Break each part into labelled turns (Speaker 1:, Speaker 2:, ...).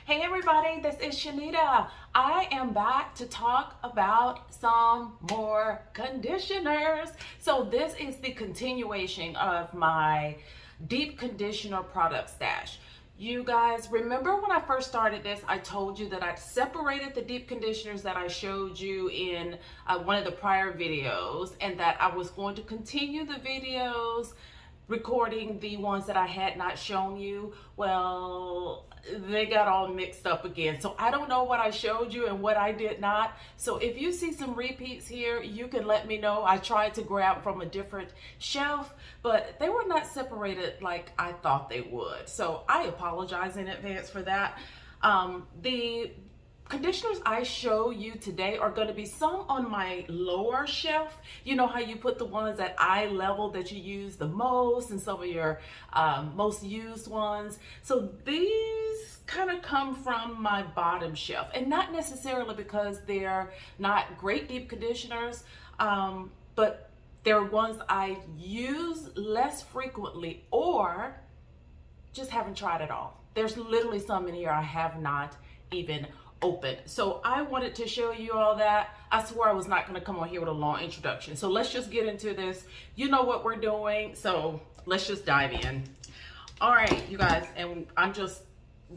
Speaker 1: Hey everybody, this is Shanita. I am back to talk about some more conditioners. So this is the continuation of my deep conditioner product stash. You guys remember when I first started this, I told you that I separated the deep conditioners that I showed you in one of the prior videos, and that I was going to continue the videos recording the ones that I had not shown you. Well, they got all mixed up again. So I don't know what I showed you and what I did not. So if you see some repeats here, you can let me know. I tried to grab from a different shelf, but they were not separated like I thought they would. So I apologize in advance for that. The conditioners I show you today are going to be some on my lower shelf. You know how you put the ones at eye level that you use the most and some of your most used ones. So these kind of come from my bottom shelf, and not necessarily because they're not great deep conditioners, but they're ones I use less frequently or just haven't tried at all. There's literally some in here I have not even open. So I wanted to show you all that. I swore I was not going to come on here with a long introduction. So let's just get into this. You know what we're doing, so let's just dive in. All right, you guys, and I'm just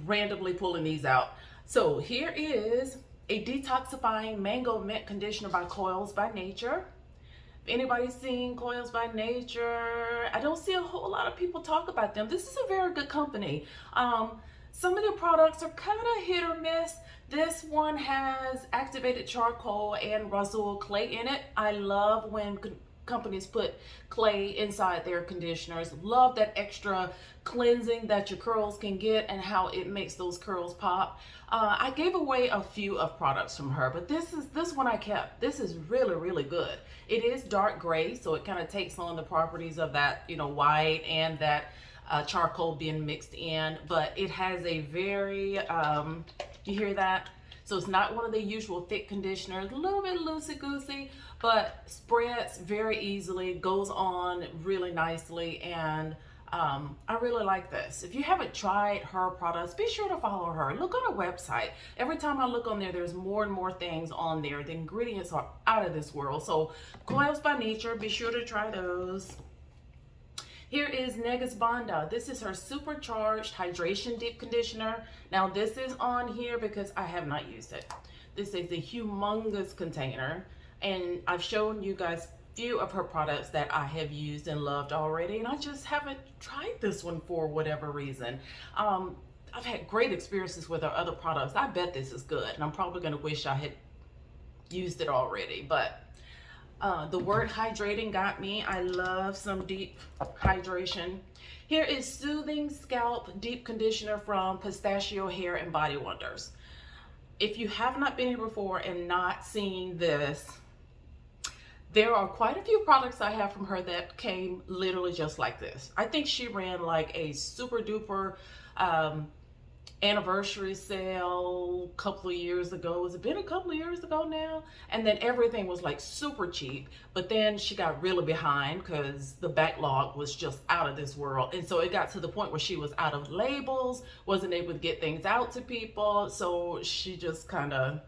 Speaker 1: randomly pulling these out. So here is a detoxifying mango mint conditioner by Coils by Nature. If anybody's seen Coils by Nature, I don't see a whole lot of people talk about them. This is a very good company. Some of the products are kind of hit or miss. This one has activated charcoal and rosol clay in it. I love when companies put clay inside their conditioners. Love that extra cleansing that your curls can get and how it makes those curls pop. I gave away a few of products from her, but this one I kept. This is really good. It is dark gray, so it kind of takes on the properties of that, you know, white and that charcoal being mixed in, but it has a very you hear that? So it's not one of the usual thick conditioners, a little bit loosey-goosey, but spreads very easily, goes on really nicely, and I really like this. If you haven't tried her products, be sure to follow her. Look on her website. Every time I look on there, there's more and more things on there. The ingredients are out of this world. So Coils by Nature, be sure to try those. Here is Negus Banda. This is her supercharged hydration deep conditioner. Now this is on here because I have not used it. This is a humongous container, and I've shown you guys a few of her products that I have used and loved already, and I just haven't tried this one for whatever reason. I've had great experiences with her other products. I bet this is good, and I'm probably gonna wish I had used it already, but the word hydrating got me. I love some deep hydration. Here is Soothing Scalp Deep Conditioner from Pistachio Hair and Body Wonders. If you have not been here before and not seen this, there are quite a few products I have from her that came literally just like this. I think she ran like a super duper anniversary sale a couple of years ago. Has it been a couple of years ago now? And then everything was like super cheap, but then she got really behind because the backlog was just out of this world. And so it got to the point where she was out of labels, wasn't able to get things out to people. So she just kind of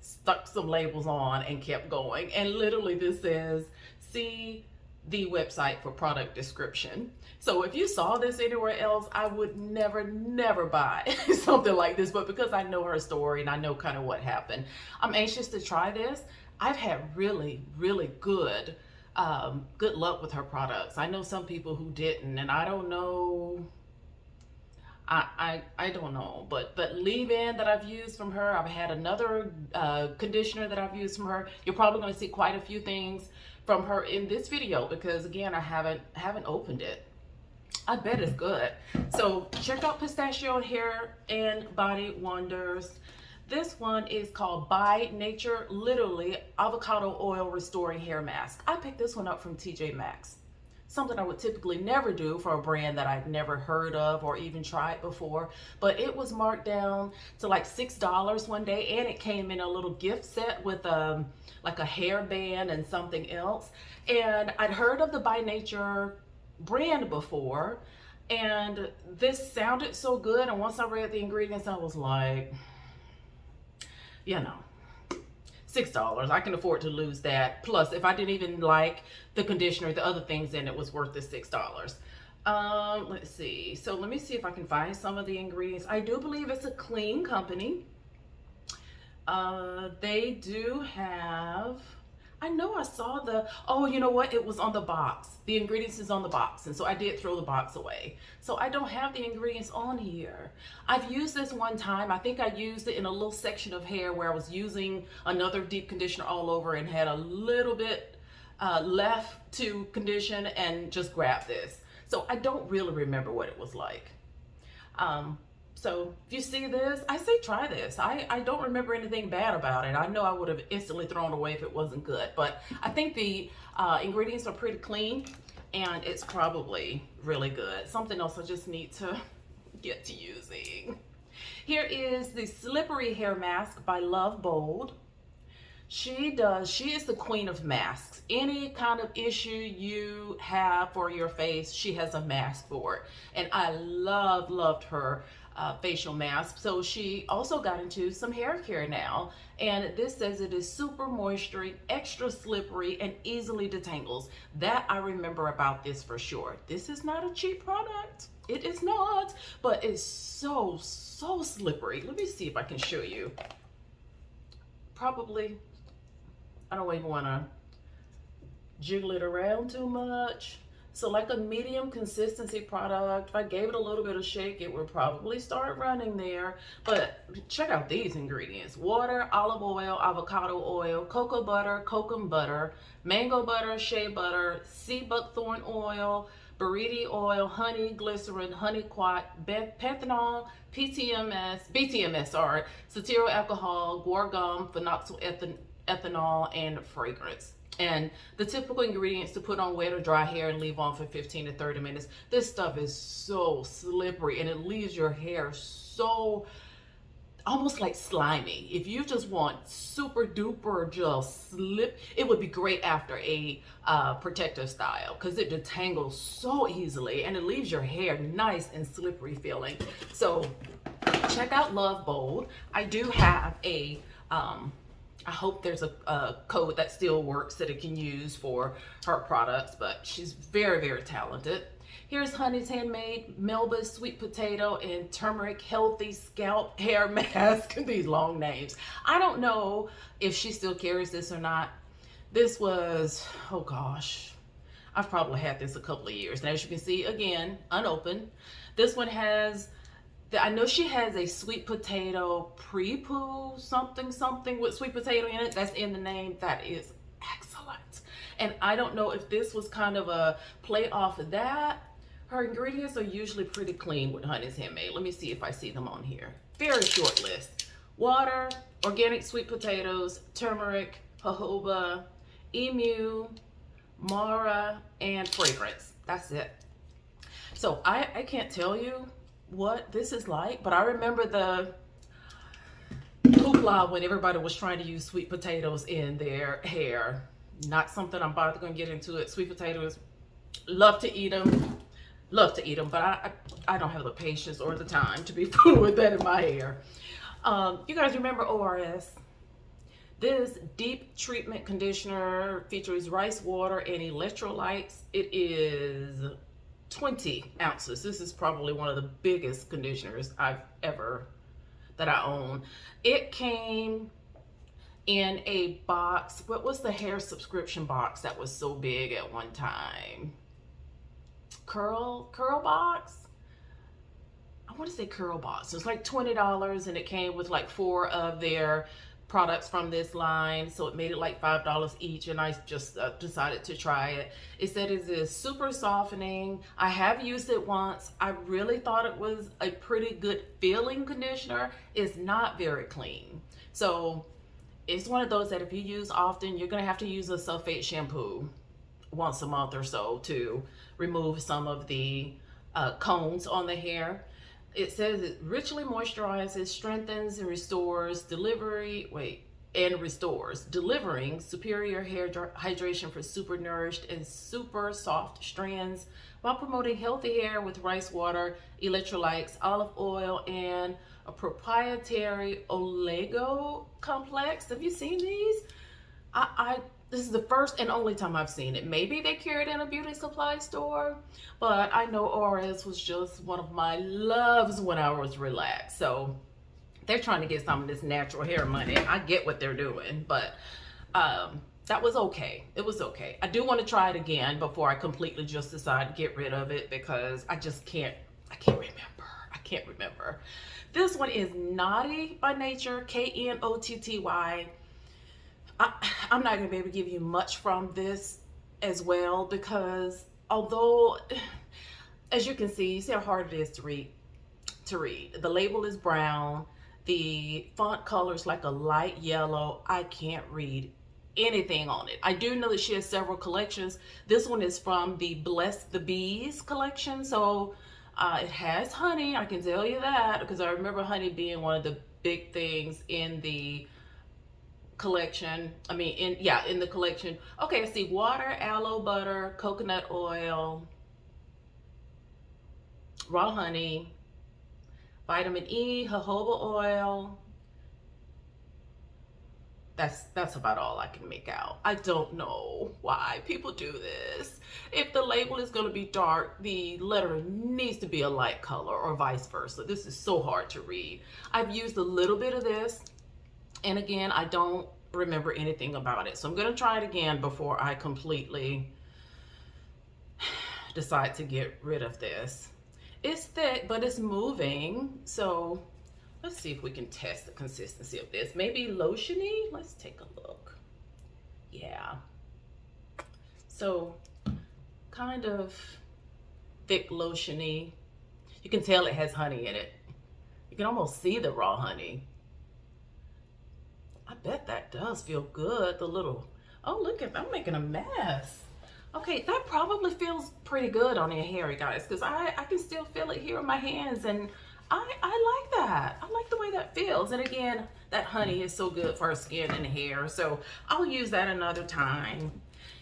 Speaker 1: stuck some labels on and kept going. And literally this says, see the website for product description. So if you saw this anywhere else, I would never buy something like this, but because I know her story and I know kind of what happened, I'm anxious to try this. I've had really good good luck with her products. I know some people who didn't, and I don't know. I don't know, but leave-in that I've used from her. I've had another conditioner that I've used from her. You're probably going to see quite a few things from her in this video because again, I haven't opened it. I bet it's good. So check out Pistachio Hair and Body Wonders. This one is called By Nature, literally avocado oil restoring hair mask. I picked this one up from TJ Maxx. Something I would typically never do for a brand that I've never heard of or even tried before, but it was marked down to like $6 one day, and it came in a little gift set with like a hairband and something else. And I'd heard of the By Nature brand before, And this sounded so good, and once I read the ingredients, I was like, you know, $6. I can afford to lose that. Plus, if I didn't even like the conditioner, the other things in it was worth the $6. Let's see. So let me see if I can find some of the ingredients. I do believe it's a clean company. They do have, I know I saw the, oh, you know what? It was on the box. The ingredients is on the box. And so I did throw the box away. So I don't have the ingredients on here. I've used this one time. I think I used it in a little section of hair where I was using another deep conditioner all over and had a little bit left to condition and just grabbed this. So I don't really remember what it was like. So if you see this, I say try this. I don't remember anything bad about it. I know I would have instantly thrown it away if it wasn't good, but I think the ingredients are pretty clean and it's probably really good. Something else I just need to get to using. Here is the Slippery Hair Mask by Love Bold. She is the queen of masks. Any kind of issue you have for your face, she has a mask for it. And I loved her facial mask. So she also got into some hair care now. And this says it is super moisturizing, extra slippery, and easily detangles. That I remember about this for sure. This is not a cheap product. It is not, but it's so slippery. Let me see if I can show you. Probably, I don't even want to jiggle it around too much. So like a medium consistency product, if I gave it a little bit of shake, it would probably start running there. But check out these ingredients: water, olive oil, avocado oil, cocoa butter, kokum butter, mango butter, shea butter, sea buckthorn oil, buriti oil, honey, glycerin, honey quat, panthenol, BTMS, sorry, cetyl alcohol, guar gum, phenoxyethanol, ethanol, and fragrance. And the typical ingredients to put on wet or dry hair and leave on for 15 to 30 minutes. This stuff is so slippery and it leaves your hair so almost like slimy. If you just want super duper just slip, it would be great after a protective style because it detangles so easily and it leaves your hair nice and slippery feeling. So check out Love Bold. I do have a I hope there's a code that still works that it can use for her products, but she's very talented. Here's Honey's Handmade Melba Sweet Potato and Turmeric Healthy Scalp Hair Mask. These long names. I don't know if she still carries this or not. This was, oh gosh, I've probably had this a couple of years. And as you can see, again, unopened. This one has, I know she has a sweet potato pre-poo something with sweet potato in it. That's in the name. That is excellent. And I don't know if this was kind of a play off of that. Her ingredients are usually pretty clean with Honey's Handmade. Let me see if I see them on here. Very short list. Water, organic sweet potatoes, turmeric, jojoba, emu, mara, and fragrance. That's it. So I can't tell you what this is like, but I remember the hoopla when everybody was trying to use sweet potatoes in their hair. Not something I'm about to gonna get into it. Sweet potatoes, love to eat them, but I don't have the patience or the time to be fooling with that in my hair. You guys remember ORS? This deep treatment conditioner features rice water and electrolytes. It is 20 ounces. This is probably one of the biggest conditioners that I own. It came in a box. What was the hair subscription box that was so big at one time? Curl box? I want to say Curl box. It was like $20 and it came with like 4 of their products from this line, so it made it like $5 each, and I just decided to try it. It said it is super softening. I have used it once. I really thought it was a pretty good feeling conditioner. It's not very clean, so it's one of those that if you use often, you're gonna have to use a sulfate shampoo once a month or so to remove some of the cones on the hair. It says it richly moisturizes, strengthens, and restores and restores, delivering superior hair hydration for super nourished and super soft strands while promoting healthy hair with rice water, electrolytes, olive oil, and a proprietary oligo complex. Have you seen these? This is the first and only time I've seen it. Maybe they carry it in a beauty supply store, but I know ORS was just one of my loves when I was relaxed. So they're trying to get some of this natural hair money. I get what they're doing, but that was okay. It was okay. I do want to try it again before I completely just decide to get rid of it, because I just can't remember. This one is Naughty by Nature, Knotty. I'm not gonna be able to give you much from this as well, because although, as you can see how hard it is to read. The label is brown. The font color is like a light yellow. I can't read anything on it. I do know that she has several collections. This one is from the Bless the Bees collection, so it has honey. I can tell you that, because I remember honey being one of the big things in the collection. I mean, in the collection. Okay, I see water, aloe butter, coconut oil, raw honey, vitamin E, jojoba oil. That's about all I can make out. I don't know why people do this. If the label is going to be dark, the letter needs to be a light color, or vice versa. This is so hard to read. I've used a little bit of this, and again, I don't remember anything about it. So I'm going to try it again before I completely decide to get rid of this. It's thick, but it's moving. So let's see if we can test the consistency of this. Maybe lotiony? Let's take a look. Yeah. So kind of thick lotiony. You can tell it has honey in it. You can almost see the raw honey. I bet that does feel good. The little, oh, look at, I'm making a mess. Okay, that probably feels pretty good on your hair, guys, because I can still feel it here in my hands, and I like that. I like the way that feels. And again, that honey is so good for our skin and hair, so I'll use that another time.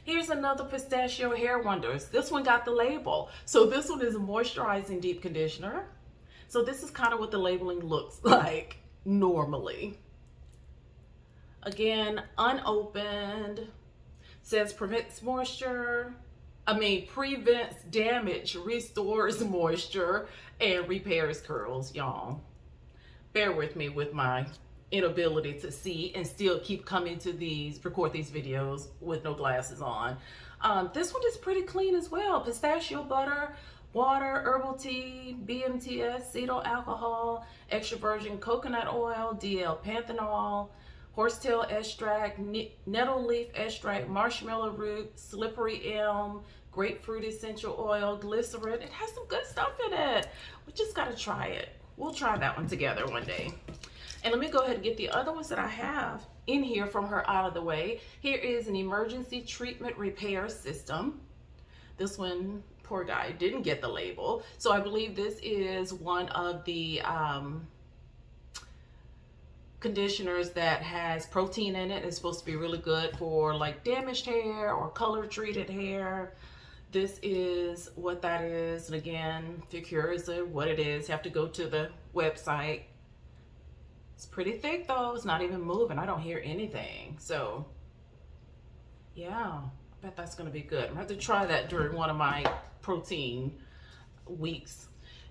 Speaker 1: Here's another Pistachio Hair Wonders. This one got the label. So this one is a moisturizing deep conditioner. So this is kind of what the labeling looks like normally. Again, unopened. Says prevents damage, restores moisture, and repairs curls, y'all. Bear with me with my inability to see and still keep coming to record these videos with no glasses on. This one is pretty clean as well. Pistachio butter, water, herbal tea, BMTS, cetyl alcohol, extra virgin coconut oil, DL panthenol, horsetail extract, nettle leaf extract, marshmallow root, slippery elm, grapefruit essential oil, glycerin. It has some good stuff in it. We just gotta try it. We'll try that one together one day. And let me go ahead and get the other ones that I have in here from her out of the way. Here is an emergency treatment repair system. This one, poor guy, didn't get the label. So I believe this is one of the conditioners that has protein in it. It's supposed to be really good for like damaged hair or color treated hair. This is what that is. And again, if you're curious of what it is, you have to go to the website. It's pretty thick though. It's not even moving. I don't hear anything. So yeah, I bet that's gonna be good. I'm gonna have to try that during one of my protein weeks.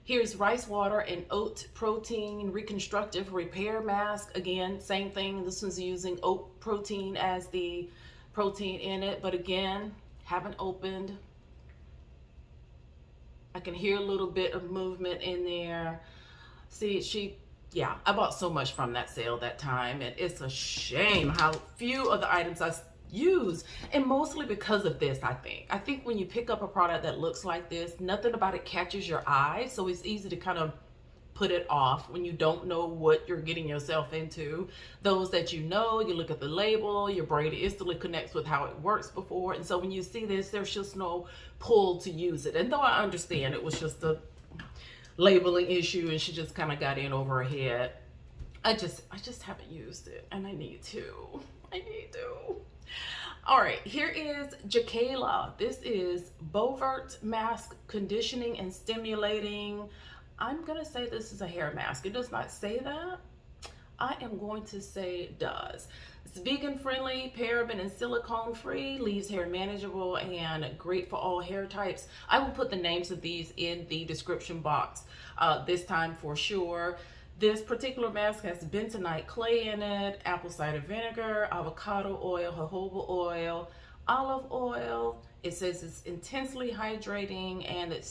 Speaker 1: Here's rice water and oat protein reconstructive repair mask. Again, same thing. This one's using oat protein as the protein in it, but again, haven't opened. I can hear a little bit of movement in there. See, yeah, I bought so much from that sale that time, and it's a shame how few of the items I use, and mostly because of this. I think when you pick up a product that looks like this, nothing about it catches your eye, so it's easy to kind of put it off when you don't know what you're getting yourself into. Those that you know, you look at the label, your brain instantly connects with how it works before, and so when you see this, there's just no pull to use it. And though I understand it was just a labeling issue and she just kind of got in over her head, I just haven't used it, and I need to. I need to. All right, here is Jacala. This is Bovert Mask Conditioning and Stimulating. I'm gonna say this is a hair mask. It does not say that. I am going to say it does. It's vegan friendly, paraben and silicone free, leaves hair manageable and great for all hair types. I will put the names of these in the description box this time for sure. This particular mask has bentonite clay in it, apple cider vinegar, avocado oil, jojoba oil, olive oil. It says it's intensely hydrating and it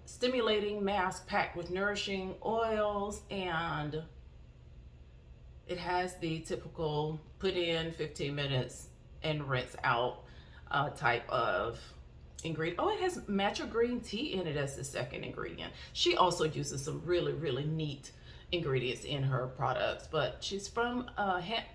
Speaker 1: stimulating mask packed with nourishing oils, and it has the typical put in 15 minutes and rinse out type of ingredient. Oh, it has matcha green tea in it as the second ingredient. She also uses some really, really neat ingredients in her products, but she's from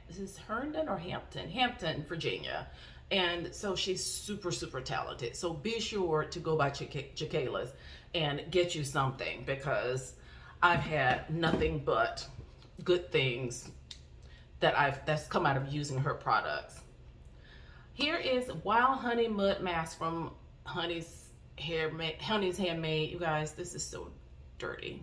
Speaker 1: is this Herndon or Hampton, Virginia. And so she's super, super talented. So be sure to go by Jacala's and get you something, because I've had nothing but good things that's come out of using her products. Here is Wild Honey Mud Mask from Honey's Handmade. You guys, this is so dirty.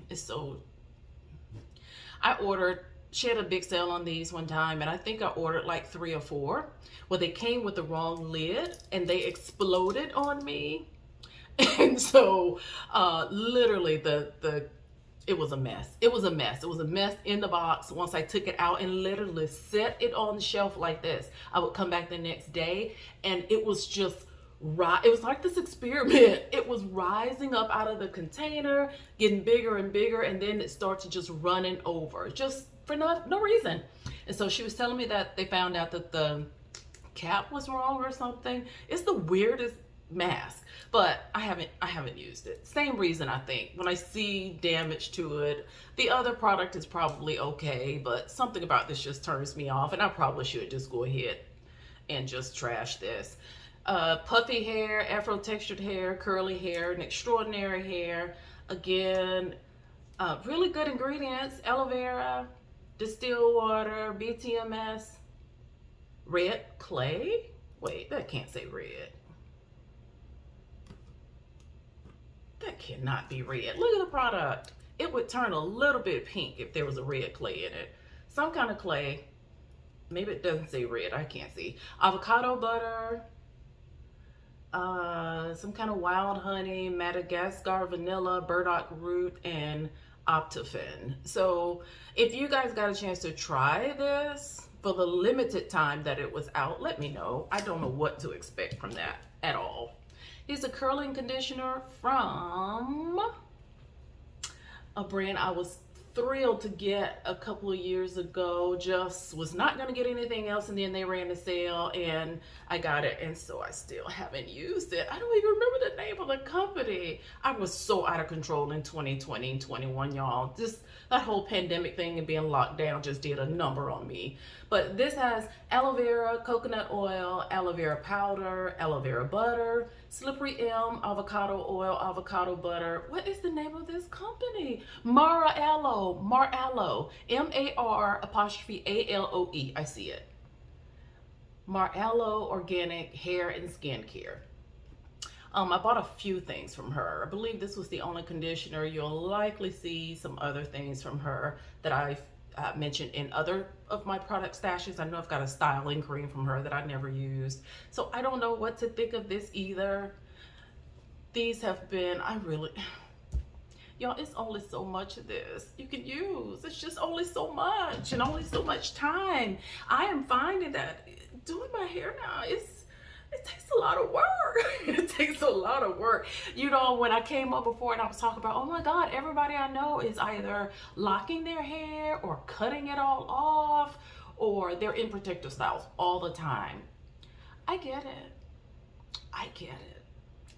Speaker 1: She had a big sale on these one time, and I think I ordered like 3 or 4. Well, they came with the wrong lid and they exploded on me. And so literally it was a mess. It was a mess. It was a mess in the box once I took it out and literally set it on the shelf like this. I would come back the next day and it was just it was like this experiment. It was rising up out of the container, getting bigger and bigger, and then it started just running over, just for no reason. And so she was telling me that they found out that the cap was wrong or something. It's the weirdest mask, but I haven't used it. Same reason, I think. When I see damage to it, the other product is probably okay, but something about this just turns me off, and I probably should just go ahead and just trash this. Puffy hair, afro textured hair, curly hair, and extraordinary hair. Again, really good ingredients: aloe vera, distilled water, BTMS, red clay. Wait, that can't say red. That cannot be red. Look at the product. It would turn a little bit pink if there was a red clay in it. Some kind of clay. Maybe it doesn't say red. I can't see. Avocado butter. Some kind of wild honey, Madagascar vanilla, burdock root, and optofen. So if you guys got a chance to try this for the limited time that it was out, let me know. I don't know what to expect from that at all. Here's a curling conditioner from a brand I was thrilled to get a couple of years ago. Just was not going to get anything else, and then they ran the sale and I got it, and so I still haven't used it. I don't even remember the name of the company. I was so out of control in 2020 and 21, y'all. Just that whole pandemic thing and being locked down just did a number on me. But this has aloe vera, coconut oil, aloe vera powder, aloe vera butter, slippery elm, avocado oil, avocado butter. What is the name of this company? Marallo, M-A-R''ALOE. I see it. Marallo Organic Hair and Skincare. I bought a few things from her. I believe this was the only conditioner. You'll likely see some other things from her that I've mentioned in other of my product stashes. I know I've got a styling cream from her that I never used. So I don't know what to think of this either. These have been, y'all, it's only so much of this you can use. It's just only so much and only so much time. I am finding that doing my hair now, it takes a lot of work. It takes a lot of work. You know, when I came up before and I was talking about, oh my God, everybody I know is either locking their hair or cutting it all off, or they're in protective styles all the time. I get it.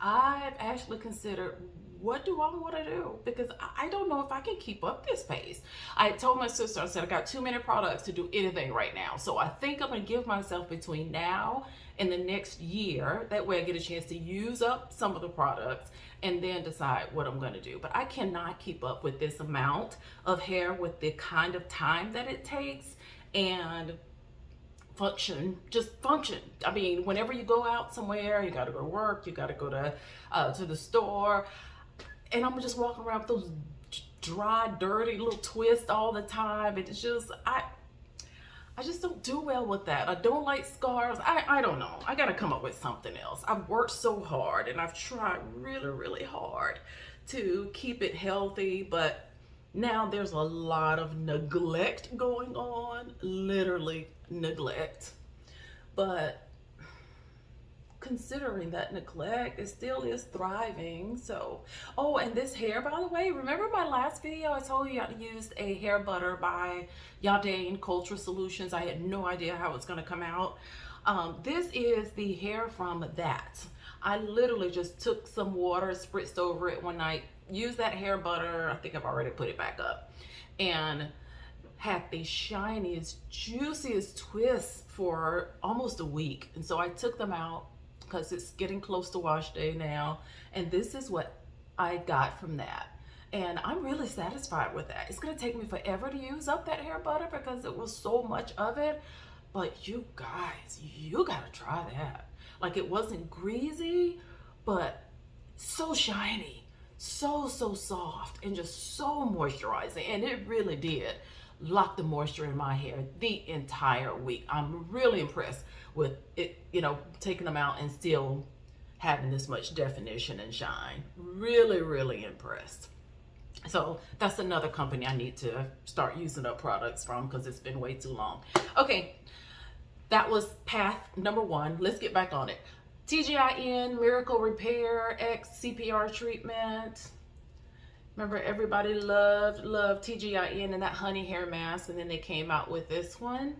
Speaker 1: I've actually considered what do I want to do? Because I don't know if I can keep up this pace. I told my sister, I said, I got too many products to do anything right now. So I think I'm going to give myself between now and the next year. That way I get a chance to use up some of the products and then decide what I'm going to do. But I cannot keep up with this amount of hair with the kind of time that it takes and just function. I mean, whenever you go out somewhere, you got to go to work, you got to go to the store, and I'm just walking around with those dry, dirty little twists all the time. It's just, I just don't do well with that. I don't like scars. I don't know. I got to come up with something else. I've worked so hard and I've tried really, really hard to keep it healthy, but now there's a lot of neglect going on, literally neglect. But considering that neglect, it still is thriving. So, oh, and this hair, by the way, remember my last video? I told you I used a hair butter by Yadane Culture Solutions. I had no idea how it's gonna come out. This is the hair from that. I literally just took some water, spritzed over it one night, used that hair butter, I think I've already put it back up, and had the shiniest, juiciest twists for almost a week. And so I took them out because it's getting close to wash day now, and this is what I got from that. And I'm really satisfied with that. It's gonna take me forever to use up that hair butter because it was so much of it, but you guys, you gotta try that. Like, it wasn't greasy, but so shiny, so soft, and just so moisturizing. And it really did lock the moisture in my hair the entire week. I'm really impressed with it, you know, taking them out and still having this much definition and shine. Really, really impressed. So that's another company I need to start using up products from because it's been way too long. Okay, that was path number one. Let's get back on it. TGIN Miracle Repair X CPR treatment. Remember, everybody loved TGIN and that honey hair mask, and then they came out with this one.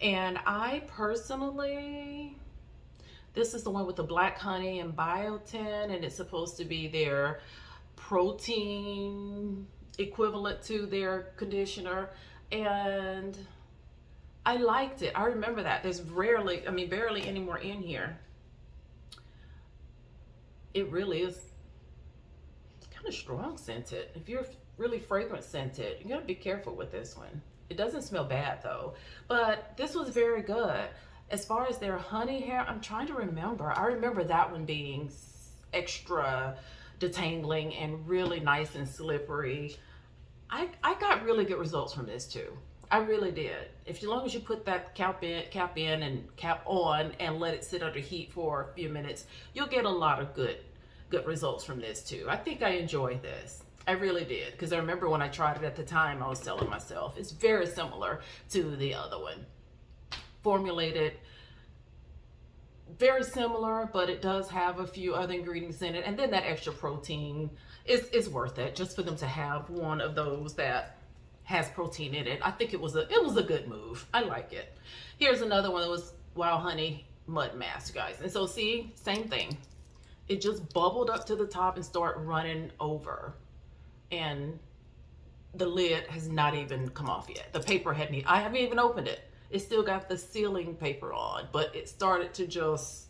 Speaker 1: And I personally, this is the one with the black honey and biotin, and it's supposed to be their protein equivalent to their conditioner, and I liked it. I remember that. There's barely any more in here. It really is kind of strong scented. If you're really fragrant scented, you gotta be careful with this one. It doesn't smell bad though, but this was very good. As far as their honey hair, I'm trying to remember. I remember that one being extra detangling and really nice and slippery. I got really good results from this too. I really did. As long as you put that cap in and cap on and let it sit under heat for a few minutes, you'll get a lot of good results from this too. I think I enjoyed this. I really did, because I remember when I tried it at the time, I was telling myself it's very similar to the other one. Formulated very similar, but it does have a few other ingredients in it, and then that extra protein is worth it just for them to have one of those that has protein in it. I think it was a good move. I like it. Here's another one that was Wild Honey Mud Mask, guys. And so see, same thing. It just bubbled up to the top and started running over. And the lid has not even come off yet. The paper I haven't even opened it. It still got the sealing paper on, but it started to just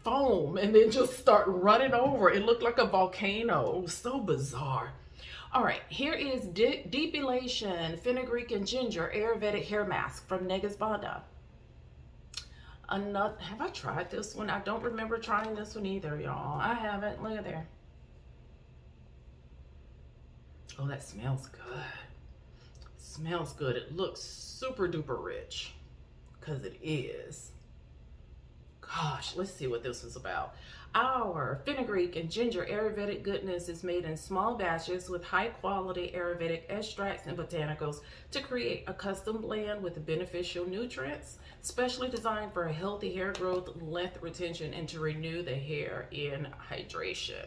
Speaker 1: foam and then just start running over. It looked like a volcano. It was so bizarre. All right, here is Deep Elation Fenugreek and Ginger Ayurvedic Hair Mask from Negus Banda. Have I tried this one? I don't remember trying this one either, y'all. I haven't. Look at there. Oh, that smells good. Smells good. It looks super duper rich, because it is. Gosh, let's see what this is about. Our fenugreek and ginger Ayurvedic goodness is made in small batches with high quality Ayurvedic extracts and botanicals to create a custom blend with beneficial nutrients, specially designed for healthy hair growth, length retention, and to renew the hair in hydration.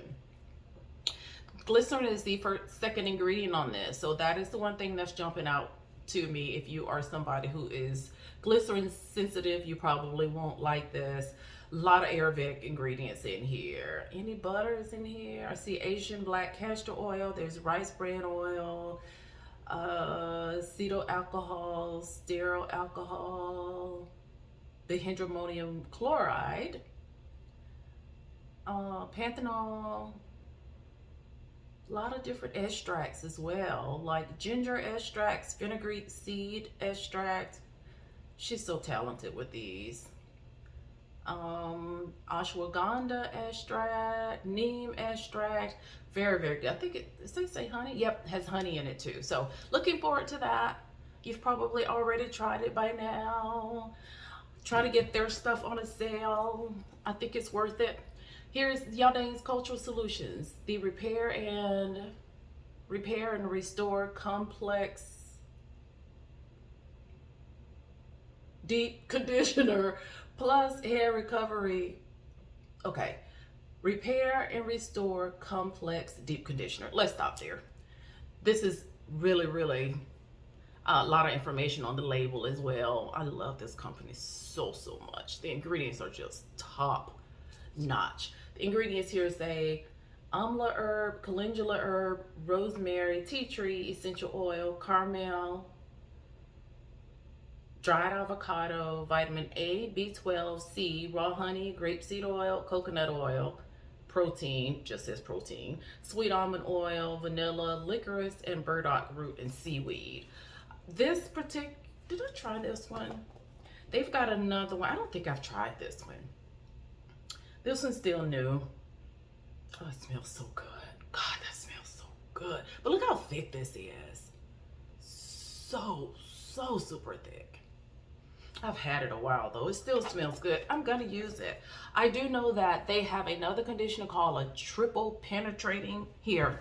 Speaker 1: Glycerin is the second ingredient on this, so that is the one thing that's jumping out to me. If you are somebody who is glycerin sensitive, you probably won't like this. A lot of Ayurvedic ingredients in here. Any butters in here? I see Asian black castor oil. There's rice bran oil, acetyl alcohol, stearyl alcohol, dihydroammonium chloride, panthenol, a lot of different extracts as well, like ginger extracts, fenugreek seed extract. She's so talented with these. Ashwagandha extract, neem extract, very, very good. I think does they say honey? Yep, has honey in it too. So looking forward to that. You've probably already tried it by now. Try to get their stuff on a sale. I think it's worth it. Here's Yaldane's Cultural Solutions, the repair and restore complex deep conditioner plus hair recovery. Okay, repair and restore complex deep conditioner. Let's stop there. This is really, really a lot of information on the label as well. I love this company so much. The ingredients are just top notch. The ingredients here say amla herb, calendula herb, rosemary, tea tree, essential oil, caramel, dried avocado, vitamin A, B12, C, raw honey, grapeseed oil, coconut oil, protein, just says protein, sweet almond oil, vanilla, licorice, and burdock root and seaweed. This particular, did I try this one? They've got another one. I don't think I've tried this one. This one's still new. Oh, it smells so good. God, that smells so good. But look how thick this is. So super thick. I've had it a while though. It still smells good. I'm gonna use it. I do know that they have another conditioner called a triple penetrating here.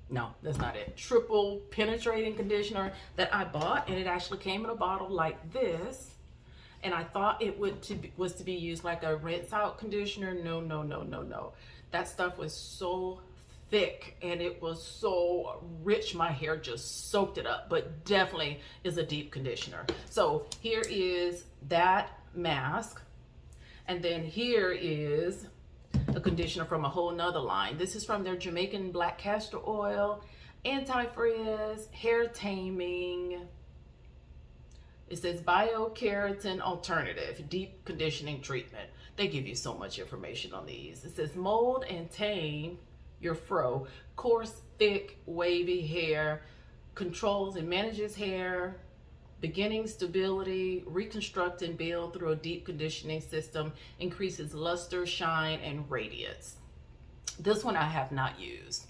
Speaker 1: No, that's not it. Triple penetrating conditioner that I bought, and it actually came in a bottle like this. And I thought it was to be used like a rinse out conditioner. No. That stuff was so thick and it was so rich. My hair just soaked it up, but definitely is a deep conditioner. So here is that mask. And then here is a conditioner from a whole nother line. This is from their Jamaican black castor oil, anti-frizz, hair taming. It says biokeratin alternative, deep conditioning treatment. They give you so much information on these. It says mold and tame your fro, coarse, thick, wavy hair, controls and manages hair, beginning stability, reconstruct and build through a deep conditioning system, increases luster, shine, and radiance. This one I have not used.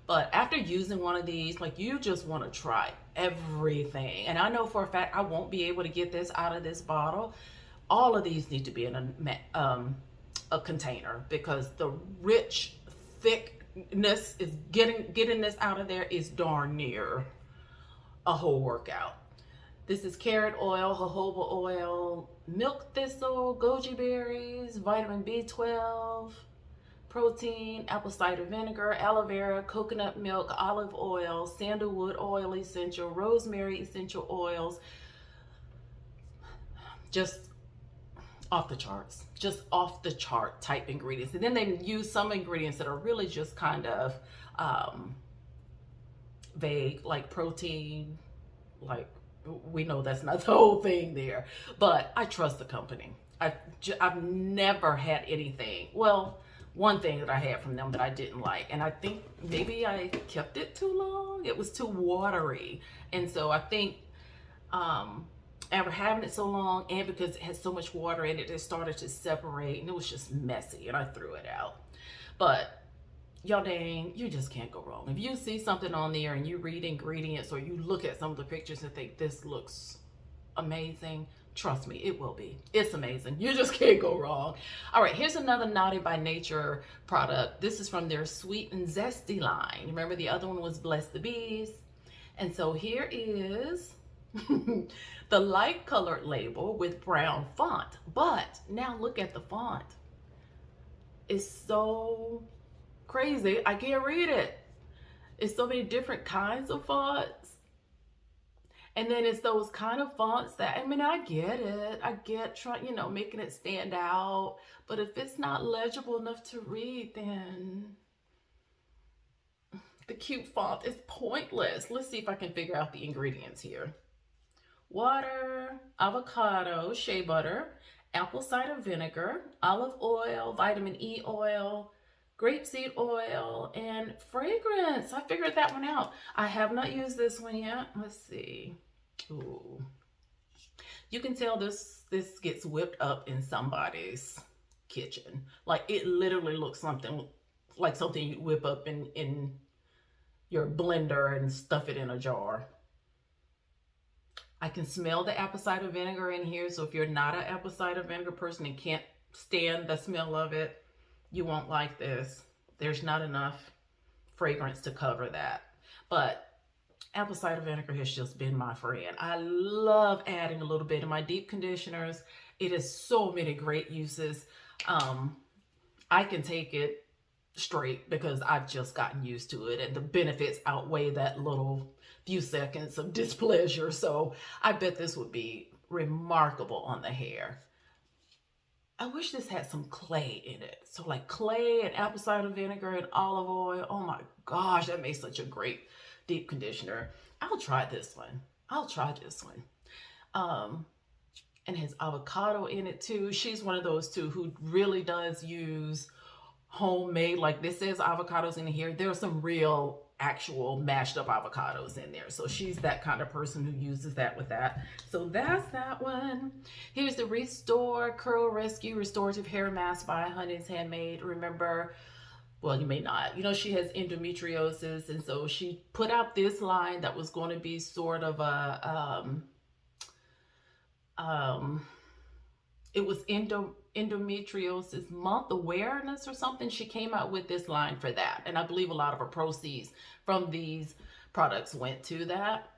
Speaker 1: But after using one of these, like, you just want to try everything. And I know for a fact I won't be able to get this out of this bottle. All of these need to be in a container, because the rich thickness is getting this out of there is darn near a whole workout. This is carrot oil, jojoba oil, milk thistle, goji berries, vitamin B12, protein, apple cider vinegar, aloe vera, coconut milk, olive oil, sandalwood oil essential, rosemary essential oils. Just off the charts, just off the chart type ingredients. And then they use some ingredients that are really just kind of vague, like protein, like we know that's not the whole thing there, but I trust the company. I've never had anything, well, one thing that I had from them that I didn't like, and I think maybe I kept it too long. It was too watery. And so I think after having it so long, and because it has so much water in it, it started to separate and it was just messy and I threw it out. But y'all, dang, you just can't go wrong. If you see something on there and you read ingredients or you look at some of the pictures and think this looks amazing, trust me, it will be. It's amazing. You just can't go wrong. All right, here's another Naughty by Nature product. This is from their Sweet and Zesty line. Remember the other one was Bless the Bees? And so here is the light colored label with brown font. But now look at the font. It's so crazy. I can't read it. It's so many different kinds of fonts. And then it's those kind of fonts that, I mean, I get it. I get trying, you know, making it stand out. But if it's not legible enough to read, then the cute font is pointless. Let's see if I can figure out the ingredients here. Water, avocado, shea butter, apple cider vinegar, olive oil, vitamin E oil, grapeseed oil, and fragrance. I figured that one out. I have not used this one yet. Let's see. Ooh. You can tell this gets whipped up in somebody's kitchen. Like, it literally looks something like something you whip up in your blender and stuff it in a jar. I can smell the apple cider vinegar in here, so if you're not an apple cider vinegar person and can't stand the smell of it, you won't like this. There's not enough fragrance to cover that. But apple cider vinegar has just been my friend. I love adding a little bit in my deep conditioners. It has so many great uses. I can take it straight because I've just gotten used to it, and the benefits outweigh that little few seconds of displeasure. So I bet this would be remarkable on the hair. I wish this had some clay in it. So like clay and apple cider vinegar and olive oil. Oh my gosh, that makes such a great deep conditioner. I'll try this one. I'll try this one. And it has avocado in it too. She's one of those two who really does use homemade, like this says avocados in here. There's some real actual mashed up avocados in there. So she's that kind of person who uses that with that. So that's that one. Here's the Restore Curl Rescue Restorative Hair Mask by Honey's Handmade. Remember, well, you may not, you know, she has endometriosis, and so she put out this line that was going to be sort of a it was endometriosis month awareness or something. She came out with this line for that, and I believe a lot of her proceeds from these products went to that.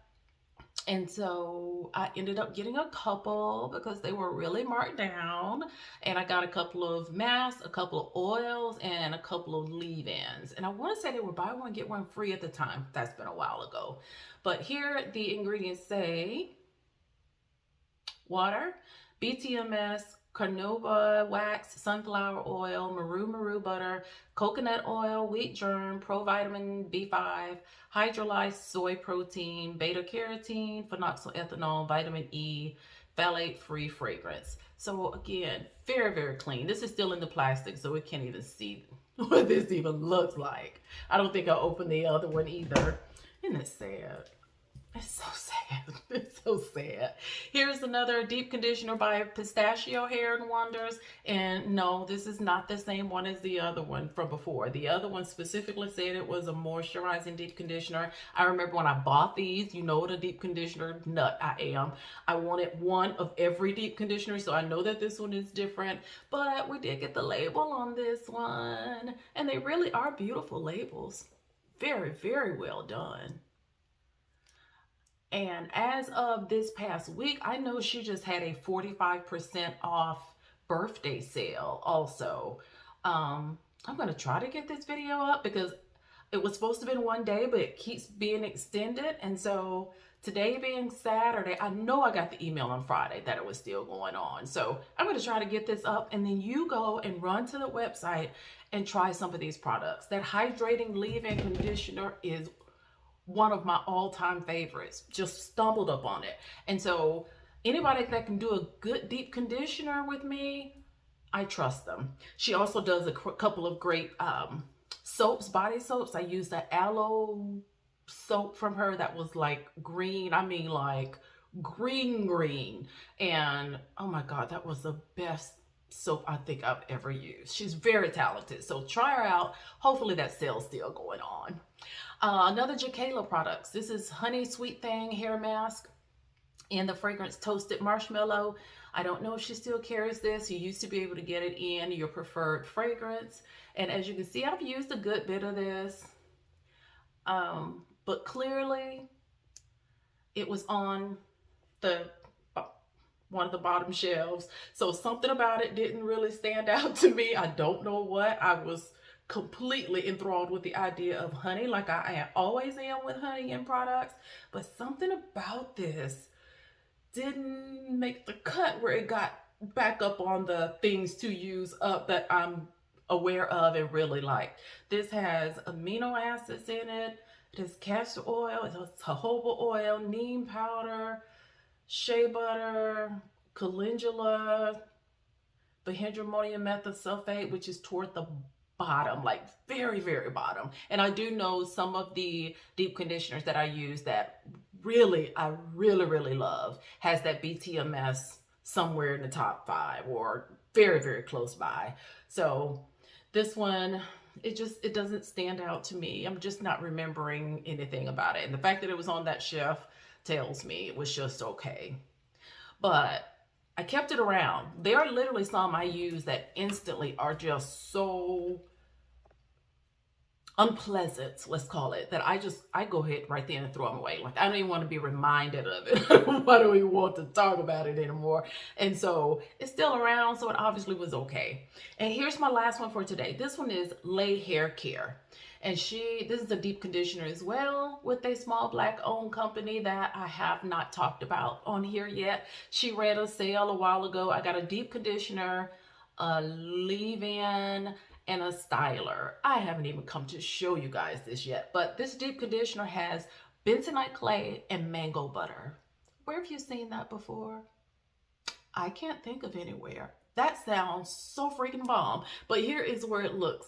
Speaker 1: And so I ended up getting a couple because they were really marked down, and I got a couple of masks, a couple of oils, and a couple of leave-ins. And I want to say they were buy one get one free at the time. That's been a while ago. But here the ingredients say water, BTMS, carnauba wax, sunflower oil, maru butter, coconut oil, wheat germ, provitamin B5, hydrolyzed soy protein, beta carotene, phenoxyethanol, vitamin E, phthalate-free fragrance. So again, very, very clean. This is still in the plastic, so it can't even see what this even looks like. I don't think I'll open the other one either. Isn't it sad? It's so sad. It's so sad. Here's another deep conditioner by Pistachio Hair and Wonders. And no, this is not the same one as the other one from before. The other one specifically said it was a moisturizing deep conditioner. I remember when I bought these, you know what a deep conditioner nut I am. I wanted one of every deep conditioner, so I know that this one is different. But we did get the label on this one. And they really are beautiful labels. Very, very well done. And as of this past week, I know she just had a 45% off birthday sale also. I'm going to try to get this video up because it was supposed to be one day, but it keeps being extended. And so today being Saturday, I know I got the email on Friday that it was still going on. So I'm going to try to get this up, and then you go and run to the website and try some of these products. That hydrating leave-in conditioner is one of my all-time favorites. Just stumbled up on it. And so anybody that can do a good deep conditioner with me, I trust them. She also does a couple of great soaps, body soaps. I used the aloe soap from her that was like green. I mean like green. And oh my God, that was the best soap I think I've ever used. She's very talented. So try her out. Hopefully that sale's still going on. Another Jacqueline products. This is Honey Sweet Thing hair mask in the fragrance Toasted Marshmallow. I don't know if she still carries this. You used to be able to get it in your preferred fragrance. And as you can see, I've used a good bit of this. But clearly it was on the one of the bottom shelves. So something about it didn't really stand out to me. I don't know what. I was completely enthralled with the idea of honey, like I always am with honey in products. But something about this didn't make the cut where it got back up on the things to use up that I'm aware of and really like. This has amino acids in it. It has castor oil, it has jojoba oil, neem powder, shea butter, calendula, dihydroammonium methosulfate, which is toward the bottom, like very, very bottom. And I do know some of the deep conditioners that I use that I really, really love has that BTMS somewhere in the top 5 or very, very close by. So this one, it doesn't stand out to me. I'm just not remembering anything about it. And the fact that it was on that shelf tells me it was just okay. But I kept it around. There are literally some I use that instantly are just so unpleasant, let's call it, that I go ahead right there and throw them away. Like, I don't even want to be reminded of it. Why do we want to talk about it anymore? And so it's still around, so it obviously was okay. And here's my last one for today. This one is Lay Hair Care. And this is a deep conditioner as well with a small black owned company that I have not talked about on here yet. She ran a sale a while ago. I got a deep conditioner, a leave-in, and a styler. I haven't even come to show you guys this yet, but this deep conditioner has bentonite clay and mango butter. Where have you seen that before? I can't think of anywhere. That sounds so freaking bomb, but here is where it looks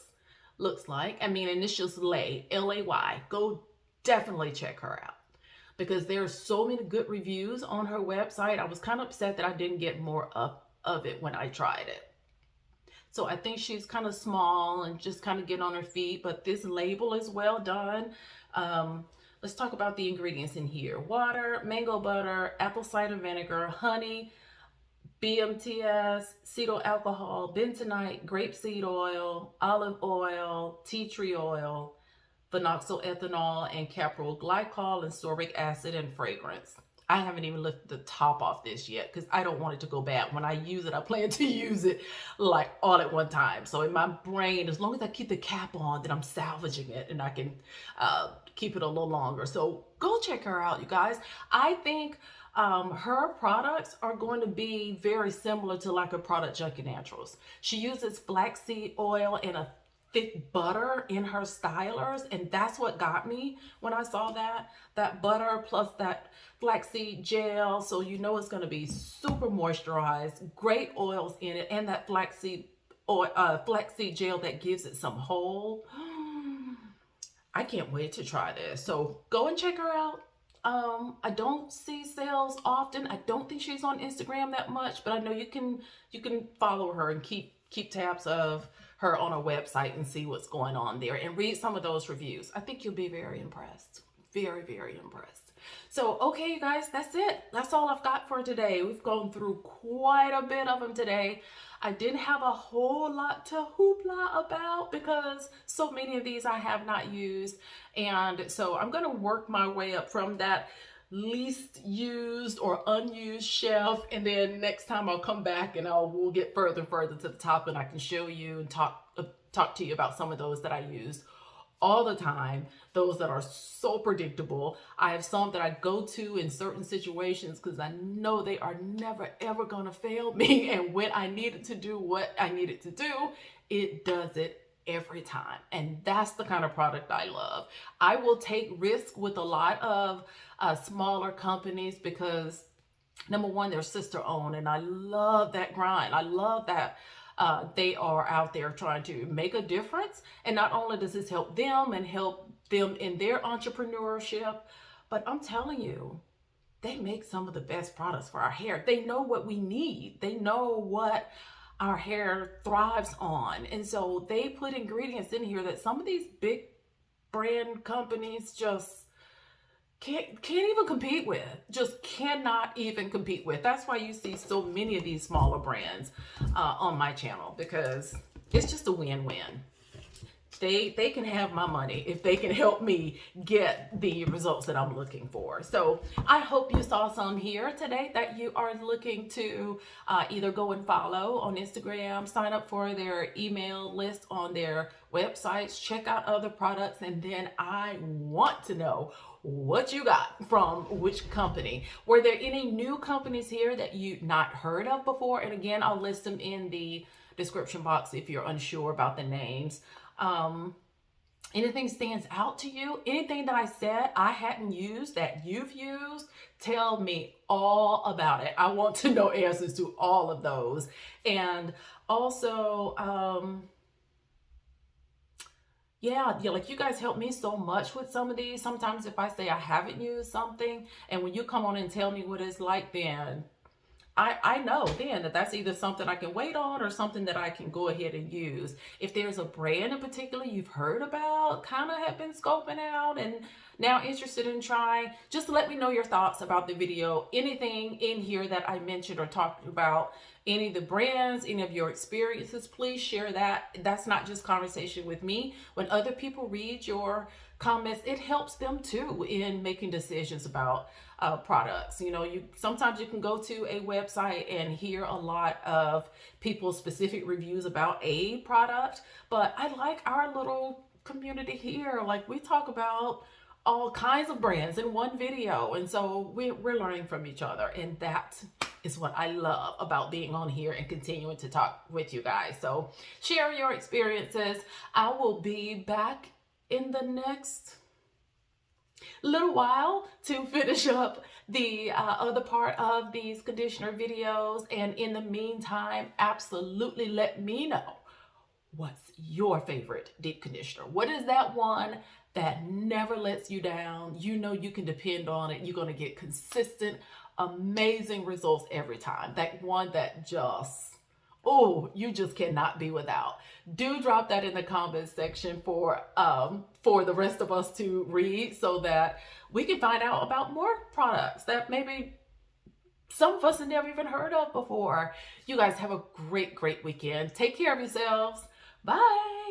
Speaker 1: like. I mean, initials Lay, L-A-Y. Go definitely check her out because there's so many good reviews on her website. I was kind of upset that I didn't get more of it when I tried it. So I think she's kind of small and just kind of getting on her feet, but this label is well done. Let's talk about the ingredients in here. Water, mango butter, apple cider vinegar, honey, BMTS, cetyl alcohol, bentonite, grapeseed oil, olive oil, tea tree oil, phenoxyl ethanol, and caprol glycol, and sorbic acid, and fragrance. I haven't even lifted the top off this yet because I don't want it to go bad. When I use it, I plan to use it like all at one time. So in my brain, as long as I keep the cap on, then I'm salvaging it and I can keep it a little longer. So go check her out, you guys. I think her products are going to be very similar to like a product Junkie Naturals. She uses flaxseed oil and a thick butter in her stylers, and that's what got me when I saw that butter plus that flaxseed gel. So you know it's going to be super moisturized, great oils in it, and that flaxseed oil, flaxseed gel that gives it some hold. I can't wait to try this. So go and check her out. I don't see sales often. I don't think she's on Instagram that much, but I know you can follow her and keep tabs of her on her website and see what's going on there and read some of those reviews. I think you'll be very impressed. Very, very impressed. So, okay, you guys, that's it. That's all I've got for today. We've gone through quite a bit of them today. I didn't have a whole lot to hoopla about because so many of these I have not used. And so I'm going to work my way up from that least used or unused shelf, and then next time I'll come back and we'll get further and further to the top, and I can show you and talk to you about some of those that I use all the time, those that are so predictable. I have some that I go to in certain situations because I know they are never ever gonna fail me, and when I need it to do what I need it to do, it does it every time. And that's the kind of product I love. I will take risks with a lot of smaller companies because number one, they're sister owned, and I love that grind. I love that they are out there trying to make a difference. And not only does this help them and help them in their entrepreneurship, but I'm telling you, they make some of the best products for our hair. They know what we need. They know what our hair thrives on. And so they put ingredients in here that some of these big brand companies just can't even compete with. Just cannot even compete with. That's why you see so many of these smaller brands on my channel, because it's just a win-win. they can have my money if they can help me get the results that I'm looking for. So I hope you saw some here today that you are looking to either go and follow on Instagram, sign up for their email list on their websites, check out other products, and then I want to know what you got from which company. Were there any new companies here that you not heard of before? And again, I'll list them in the description box if you're unsure about the names. Anything stands out to you? Anything that I said I hadn't used that you've used? Tell me all about it. I want to know answers to all of those. And also, yeah, like you guys help me so much with some of these. Sometimes if I say I haven't used something, and when you come on and tell me what it's like, then I know then that that's either something I can wait on or something that I can go ahead and use. If there's a brand in particular you've heard about, kind of have been scoping out and now interested in trying, just let me know your thoughts about the video. Anything in here that I mentioned or talked about, any of the brands, any of your experiences, please share that. That's not just conversation with me. When other people read your comments, it helps them too in making decisions about products. You know, sometimes you can go to a website and hear a lot of people's specific reviews about a product, but I like our little community here. Like, we talk about all kinds of brands in one video, and so we're learning from each other, and that is what I love about being on here and continuing to talk with you guys. So share your experiences. I will be back in the next little while to finish up the other part of these conditioner videos, and in the meantime, absolutely let me know what's your favorite deep conditioner. What is that one that never lets you down? You know you can depend on it. You're going to get consistent, amazing results every time. That one that just, oh, you just cannot be without. Do drop that in the comments section for the rest of us to read, so that we can find out about more products that maybe some of us have never even heard of before. You guys have a great, great weekend. Take care of yourselves. Bye.